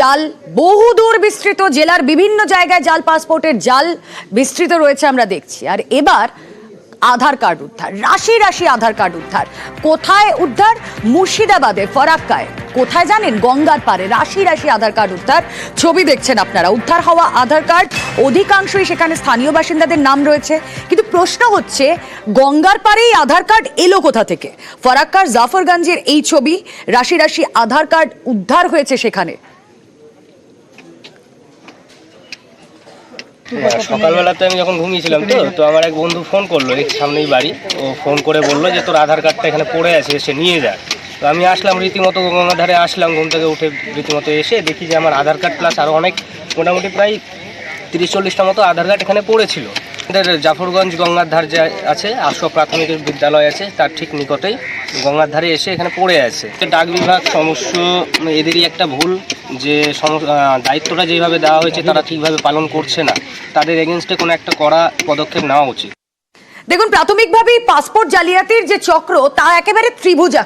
জাল বহুদূর বিস্তৃত, জেলার বিভিন্ন জায়গায় জাল পাসপোর্টের জাল বিস্তৃত রয়েছে আমরা দেখছি। আর এবার আধার কার্ড উদ্ধার, রাশি রাশি আধার কার্ড উদ্ধার। কোথায় উদ্ধার? মুর্শিদাবাদে ফরাক্কায়। কোথায় জানেন? গঙ্গার পারে রাশি রাশি আধার কার্ড উদ্ধার। ছবি দেখছেন আপনারা। উদ্ধার হওয়া আধার কার্ড অধিকাংশই সেখানে স্থানীয় বাসিন্দাদের নাম রয়েছে, কিন্তু প্রশ্ন হচ্ছে গঙ্গার পারেই আধার কার্ড এলো কোথা থেকে? ফরাক্কার জাফরগঞ্জের এই ছবি, রাশি রাশি আধার কার্ড উদ্ধার হয়েছে সেখানে। সকালবেলাতে আমি যখন ঘুমিয়েছিলাম তো আমার এক বন্ধু ফোন করলো, এই সামনেই বাড়ি। ও ফোন করে বললো যে তোর আধার কার্ডটা এখানে পড়ে আছে, এসে নিয়ে যা। তো আমি আসলাম, রীতিমতো গঙ্গার ধারে আসলাম, ঘুম থেকে উঠে রীতিমতো এসে দেখি যে আমার আধার কার্ড প্লাস আরও অনেক, মোটামুটি প্রায় 30-40টা মতো আধার কার্ড এখানে পড়েছিল। আমাদের জাফরগঞ্জ গঙ্গার ধার যে আছে, আশো প্রাথমিক বিদ্যালয় আছে, তার ঠিক নিকটেই গঙ্গার ধারে এসে এখানে পড়ে আছে। ডাক বিভাগ সমস্ত এদেরই একটা ভুল, যে দায়িত্বটা যেভাবে দেওয়া হয়েছে তারা ঠিকভাবে পালন করছে না। তাদের এগেনস্টে কোনো একটা কড়া পদক্ষেপ নেওয়া উচিত। দেখুন, প্রাথমিকভাবেই পাসপোর্ট জালিয়াতির যে চক্র তা একেবারে ত্রিভুজা।